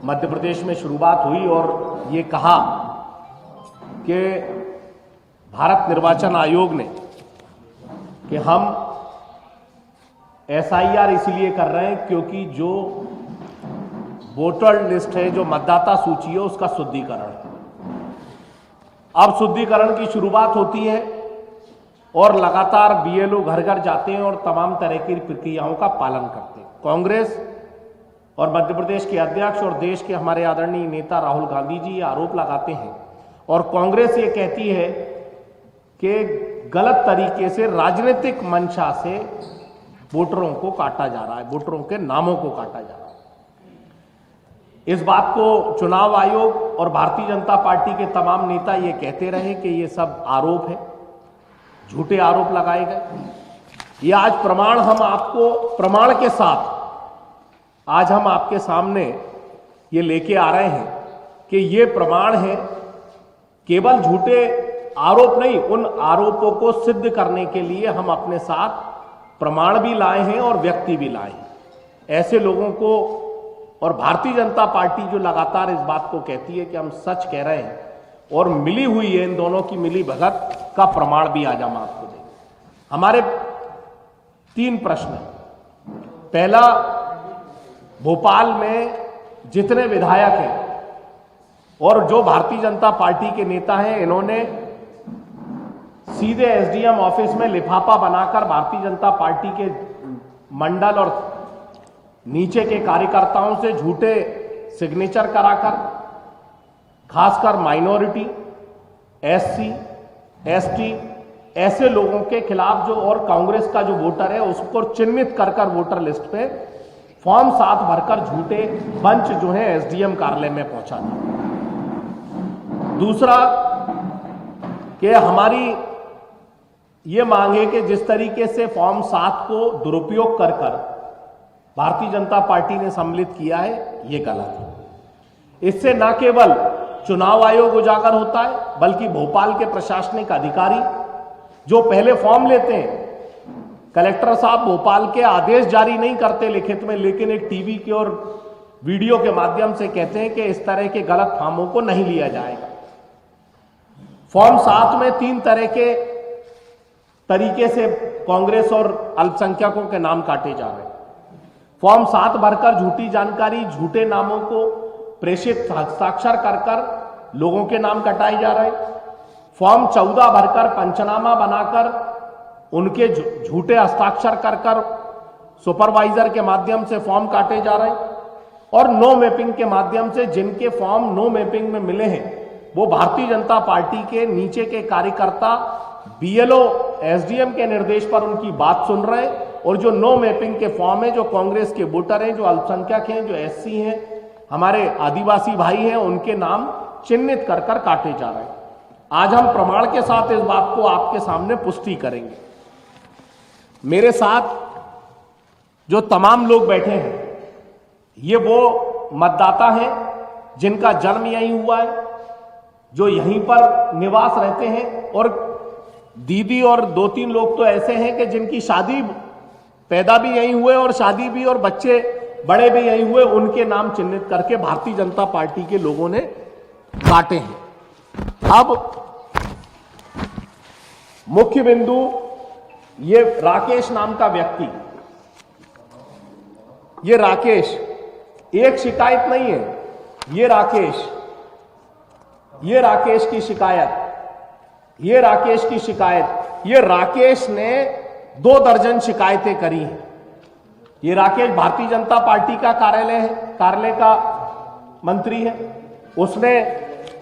मध्य प्रदेश में शुरुआत हुई और ये कहा कि भारत निर्वाचन आयोग ने कि हम SIR इसलिए कर रहे हैं क्योंकि जो वोटर लिस्ट है, जो मतदाता सूची है, उसका शुद्धिकरण है। अब शुद्धिकरण की शुरुआत होती है और लगातार BLO घर घर जाते हैं और तमाम तरह की प्रक्रियाओं का पालन करते हैं। कांग्रेस और मध्य प्रदेश के अध्यक्ष और देश के हमारे आदरणीय नेता राहुल गांधी जी ये आरोप लगाते हैं और कांग्रेस ये कहती है कि गलत तरीके से राजनीतिक मंशा से वोटरों को काटा जा रहा है, वोटरों के नामों को काटा जा रहा है। इस बात को चुनाव आयोग और भारतीय जनता पार्टी के तमाम नेता ये कहते रहे कि ये सब आरोप है, झूठे आरोप लगाए गए। ये आज प्रमाण हम आपको प्रमाण के साथ आज हम आपके सामने ये लेके आ रहे हैं कि ये प्रमाण है। केवल झूठे आरोप नहीं, उन आरोपों को सिद्ध करने के लिए हम अपने साथ प्रमाण भी लाए हैं और व्यक्ति भी लाए हैं। ऐसे लोगों को और भारतीय जनता पार्टी जो लगातार इस बात को कहती है कि हम सच कह रहे हैं और मिली हुई है, इन दोनों की मिली भगत का प्रमाण भी आज हम आपको देंगे। हमारे 3 प्रश्न हैं। पहला, भोपाल में जितने विधायक हैं और जो भारतीय जनता पार्टी के नेता हैं, इन्होंने सीधे SDM ऑफिस में लिफाफा बनाकर भारतीय जनता पार्टी के मंडल और नीचे के कार्यकर्ताओं से झूठे सिग्नेचर कराकर, खासकर माइनॉरिटी, SC, ST ऐसे लोगों के खिलाफ जो और कांग्रेस का जो वोटर है उसको चिन्हित कर वोटर लिस्ट पे फॉर्म 7 भरकर झूठे बंच जो है SDM कार्यालय में पहुंचा दिया। दूसरा कि हमारी ये मांग है कि जिस तरीके से फॉर्म 7 को दुरुपयोग कर भारतीय जनता पार्टी ने सम्मिलित किया है, ये गलत है। इससे न केवल चुनाव आयोग उजागर होता है बल्कि भोपाल के प्रशासनिक अधिकारी जो पहले फॉर्म लेते हैं, कलेक्टर साहब भोपाल के आदेश जारी नहीं करते लिखित में, लेकिन एक टीवी के और वीडियो के माध्यम से कहते हैं कि इस तरह के गलत फॉर्मों को नहीं लिया जाएगा। फॉर्म 7 में 3 तरह के तरीके से कांग्रेस और अल्पसंख्यकों के नाम काटे जा रहे हैं। फॉर्म 7 भरकर झूठी जानकारी, झूठे नामों को प्रेषित हस्ताक्षर कर लोगों के नाम कटाए जा रहे हैं। फॉर्म 14 भरकर पंचनामा बनाकर उनके झूठे हस्ताक्षर कर सुपरवाइजर के माध्यम से फॉर्म काटे जा रहे हैं। और नो मैपिंग के माध्यम से जिनके फॉर्म नो मैपिंग में मिले हैं वो भारतीय जनता पार्टी के नीचे के कार्यकर्ता BLO SDM के निर्देश पर उनकी बात सुन रहे हैं और जो नो मैपिंग के फॉर्म है, जो कांग्रेस के वोटर हैं, जो अल्पसंख्यक हैं, जो SC हैं, हमारे आदिवासी भाई हैं, उनके नाम चिन्हित कर काटे जा रहे हैं। आज हम प्रमाण के साथ इस बात को आपके सामने पुष्टि करेंगे। मेरे साथ जो तमाम लोग बैठे हैं ये वो मतदाता हैं जिनका जन्म यहीं हुआ है, जो यहीं पर निवास रहते हैं और दीदी और 2-3 लोग तो ऐसे हैं कि जिनकी शादी पैदा भी यहीं हुए और शादी भी और बच्चे बड़े भी यहीं हुए, उनके नाम चिन्हित करके भारतीय जनता पार्टी के लोगों ने काटे हैं। अब मुख्य बिंदु, ये राकेश नाम का व्यक्ति, ये राकेश एक शिकायत नहीं है, ये राकेश की शिकायत, ये राकेश ने 2 दर्जन शिकायतें करी हैं। ये राकेश भारतीय जनता पार्टी का कार्यालय का मंत्री है, उसने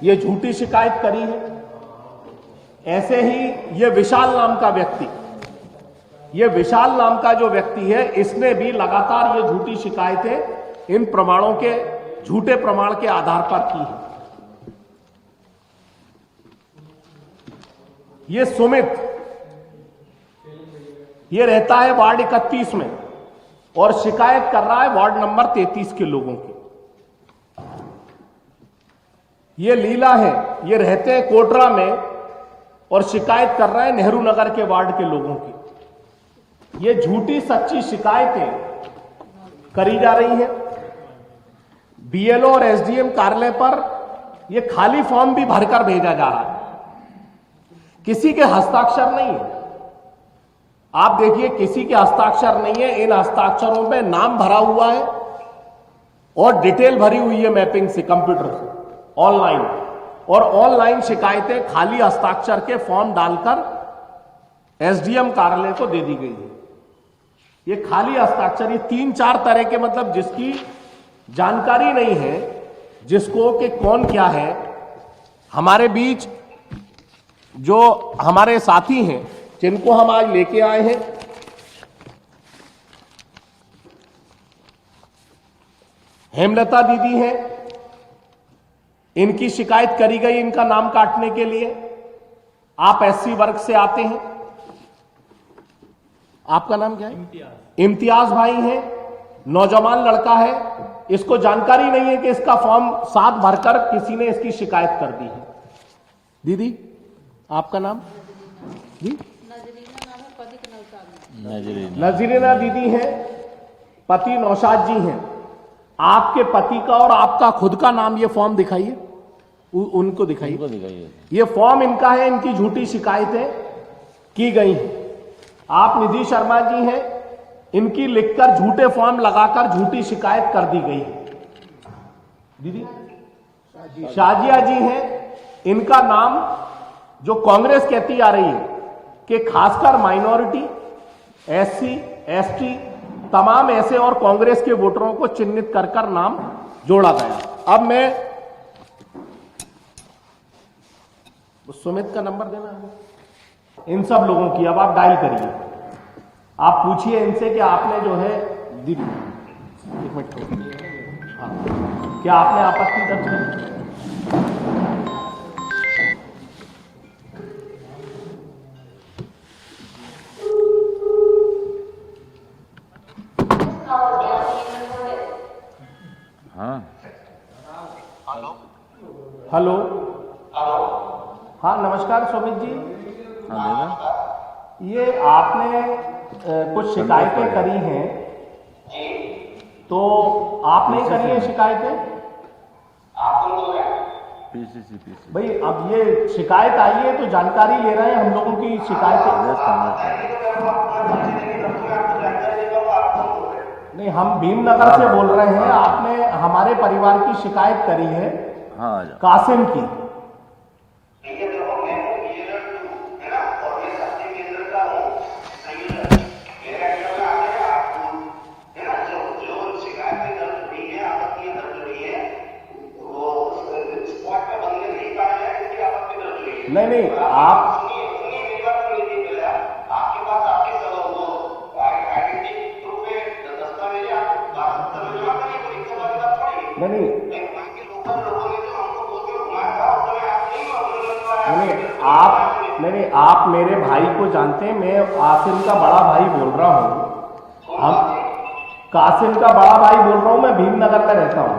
ये झूठी शिकायत करी है। ऐसे ही ये विशाल नाम का व्यक्ति, ये विशाल नाम का जो व्यक्ति है, इसने भी लगातार ये झूठी शिकायतें इन प्रमाणों के झूठे प्रमाण के आधार पर की है। ये सुमित, ये रहता है वार्ड 31 में और शिकायत कर रहा है वार्ड नंबर 33 के लोगों की। ये लीला है, ये रहते हैं कोटरा में और शिकायत कर रहा है नेहरू नगर के वार्ड के लोगों की। ये झूठी सच्ची शिकायतें करी जा रही हैं। बीएलओ और एसडीएम कार्यालय पर यह खाली फॉर्म भी भरकर भेजा जा रहा है, किसी के हस्ताक्षर नहीं है। आप देखिए, किसी के हस्ताक्षर नहीं है। इन हस्ताक्षरों में नाम भरा हुआ है और डिटेल भरी हुई है मैपिंग से, कंप्यूटर से, ऑनलाइन। और ऑनलाइन शिकायतें खाली हस्ताक्षर के फॉर्म डालकर एसडीएम कार्यालय को दे दी गई है। ये खाली हस्ताक्षर, ये 3-4 तरह के, मतलब जिसकी जानकारी नहीं है जिसको कि कौन क्या है। हमारे बीच जो हमारे साथी हैं जिनको हम आज लेके आए हैं, हेमलता दीदी हैं, इनकी शिकायत करी गई इनका नाम काटने के लिए। आप एससी वर्ग से आते हैं, आपका नाम क्या है? इम्तियाज भाई हैं, नौजवान लड़का है, इसको जानकारी नहीं है कि इसका फॉर्म 7 भरकर किसी ने इसकी शिकायत कर दी है। दीदी आपका नाम? जी नजरीना दीदी हैं, पति नौशाद जी हैं। आपके पति का और आपका खुद का नाम, ये फॉर्म दिखाइए, उनको दिखाइए। ये फॉर्म इनका है, इनकी झूठी शिकायतें की गई हैं। आप निधि शर्मा जी हैं, इनकी लिखकर झूठे फॉर्म लगाकर झूठी शिकायत कर दी गई है। दीदी शाजिया जी हैं, इनका नाम जो कांग्रेस कहती आ रही है कि खासकर माइनॉरिटी, एससी, एसटी, तमाम ऐसे और कांग्रेस के वोटरों को चिन्हित कर नाम जोड़ा गया। अब मैं सुमित का नंबर देना है, इन सब लोगों की अब आप डायल करिए, आप पूछिए इनसे कि आपने जो है, दीदी एक मिनट, हाँ, क्या आपने आपत्ति दर्ज करी? हेलो, हाँ नमस्कार सुमित जी। ये आपने कुछ शिकायतें करी हैं, तो आपने करी है शिकायतें? पीसीसी भाई, अब ये शिकायत आई है तो जानकारी ले रहे हैं हम लोगों की शिकायतें। नहीं, हम भीमनगर से बोल रहे हैं। आपने हमारे परिवार की शिकायत करी है, हाँ, कासिम की। नहीं, आप नहीं, आप मेरे भाई को जानते हैं, मैं कासिम का बड़ा भाई बोल रहा हूँ। हम कासिम का बड़ा भाई बोल रहा हूँ, मैं भीमनगर में रहता हूँ।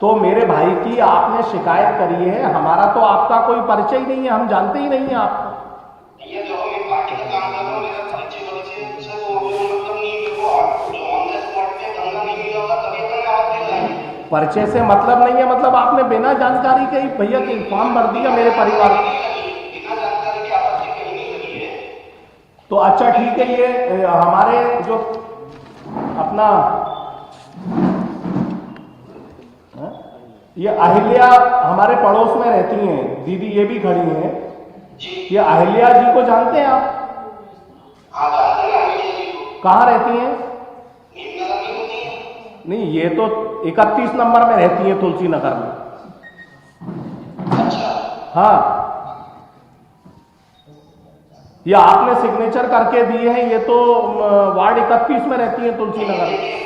तो मेरे भाई की आपने शिकायत करी है, हमारा तो आपका कोई परिचय ही नहीं है, हम जानते ही नहीं है आपको। परिचय से मतलब नहीं है, मतलब आपने बिना जानकारी के ही भैया के फॉर्म भर दिया मेरे परिवार को। तो अच्छा ठीक है, ये हमारे जो अपना ये अहिल्या हमारे पड़ोस में रहती हैं दीदी, ये भी खड़ी हैं। ये अहिल्या जी को जानते हैं आप? कहाँ रहती हैं? नहीं, ये तो 31 नंबर में रहती है, तुलसी नगर में। हाँ, ये आपने सिग्नेचर करके दिए हैं, ये तो वार्ड 31 में रहती है, तुलसी नगर।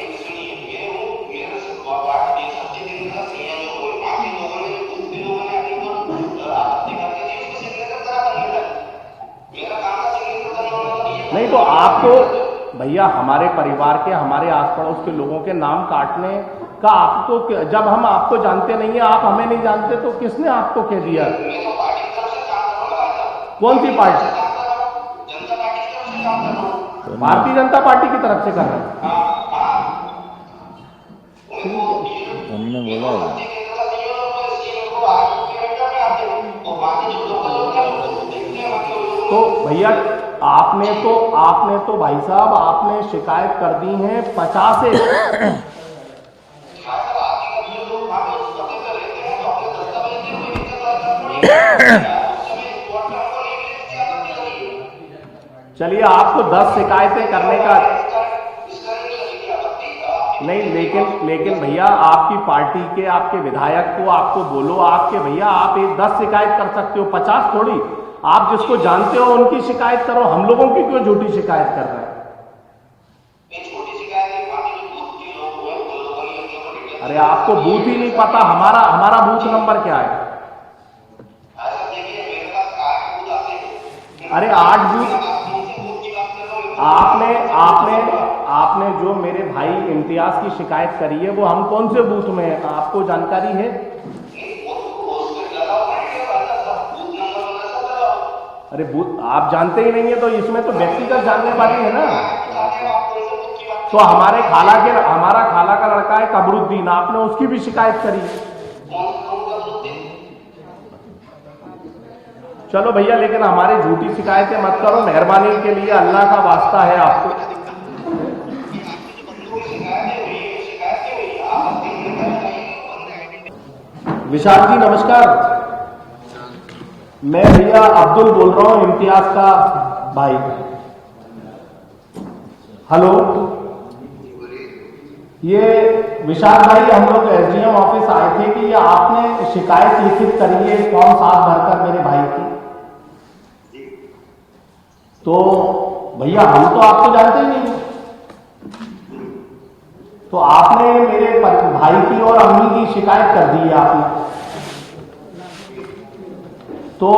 नहीं तो आपको भैया, हमारे परिवार के, हमारे आस पड़ोस के लोगों के नाम काटने का आपको, जब हम आपको जानते नहीं है, आप हमें नहीं जानते, तो किसने आपको कह दिया? कौन सी पार्टी? भारतीय जनता पार्टी की तरफ से कर रहे हैं। बोला है। तो भैया आपने तो भाई साहब आपने शिकायत कर दी है 50 से। चलिए आपको 10 शिकायतें करने का नहीं, लेकिन भैया आपकी पार्टी के आपके विधायक को आपको बोलो, आपके भैया आप 10 शिकायत कर सकते हो, 50 थोड़ी। आप जिसको जानते हो उनकी शिकायत करो, हम लोगों की क्यों झूठी शिकायत कर रहे हैं? अरे आपको बूथ ही नहीं पता, हमारा बूथ नंबर क्या है? अरे 8 बूथ। आपने जो मेरे भाई इम्तियाज की शिकायत करी है वो हम कौन से बूथ में है, आपको जानकारी है? अरे बूथ आप जानते ही नहीं है तो इसमें तो व्यक्तिगत जानने वाली है ना। तो हमारा खाला का लड़का है कबरुद्दीन, आपने उसकी भी शिकायत करी। चलो भैया, लेकिन हमारी झूठी शिकायतें मत करो, मेहरबानी के लिए, अल्लाह का वास्ता है आपको। विशाल जी नमस्कार, मैं भैया अब्दुल बोल रहा हूं, इम्तियाज का भाई। हेलो, ये विशाल भाई, हम लोग एसडीएम ऑफिस आए थे कि ये आपने शिकायत लिखित करी है फॉर्म 7 भरकर मेरे भाई की। तो भैया हम तो आपको जानते ही नहीं, तो आपने मेरे भाई की और अम्मी की शिकायत कर दी है आपने, तो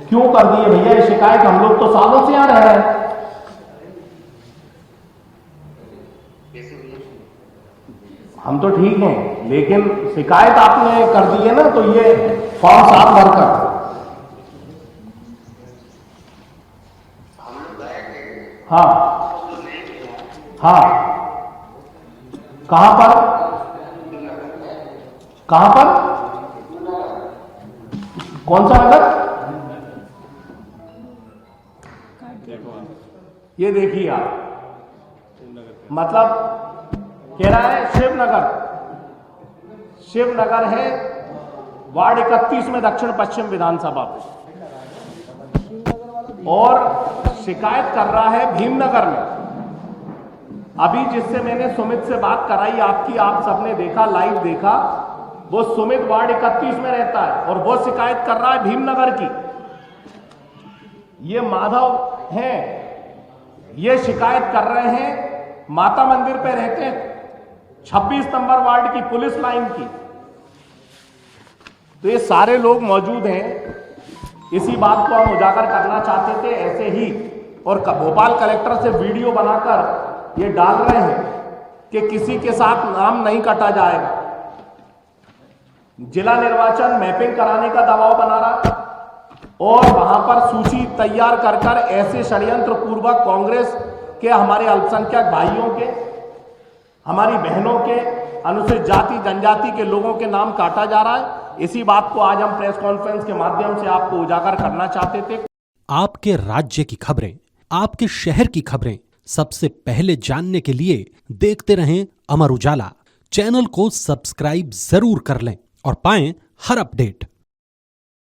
क्यों कर दी है भैया ये शिकायत? हम लोग तो सालों से आ रहे हैं। हम तो ठीक हैं, लेकिन शिकायत आपने कर दी है ना, तो ये फॉर्म 7 भरकर। हाँ हाँ, कहां पर? कौन सा नगर? ये देखिए आप, मतलब कह रहा है शिवनगर है, वार्ड 31 में दक्षिण पश्चिम विधानसभा पे, और शिकायत कर रहा है भीमनगर में। अभी जिससे मैंने सुमित से बात कराई आपकी, आप सबने देखा, लाइव देखा, वो सुमित वार्ड 31 में रहता है और वो शिकायत कर रहा है भीमनगर की। ये माधव हैं, ये शिकायत कर रहे हैं माता मंदिर पे रहते हैं 26 नंबर वार्ड की पुलिस लाइन की। तो ये सारे लोग मौजूद हैं, इसी बात को हम उजागर करना चाहते थे ऐसे ही, और भोपाल कलेक्टर से वीडियो बनाकर ये डाल रहे हैं कि किसी के साथ नाम नहीं कटा जाएगा। जिला निर्वाचन मैपिंग कराने का दबाव बना रहा और वहां पर सूची तैयार कर कर ऐसे षड्यंत्र पूर्वक कांग्रेस के, हमारे अल्पसंख्यक भाइयों के, हमारी बहनों के, अनुसूचित जाति जनजाति के लोगों के नाम काटा जा रहा है। इसी बात को आज हम प्रेस कॉन्फ्रेंस के माध्यम से आपको उजागर करना चाहते थे। आपके राज्य की खबरें, आपके शहर की खबरें सबसे पहले जानने के लिए देखते रहें अमर उजाला। चैनल को सब्सक्राइब जरूर कर लें और पाएं हर अपडेट।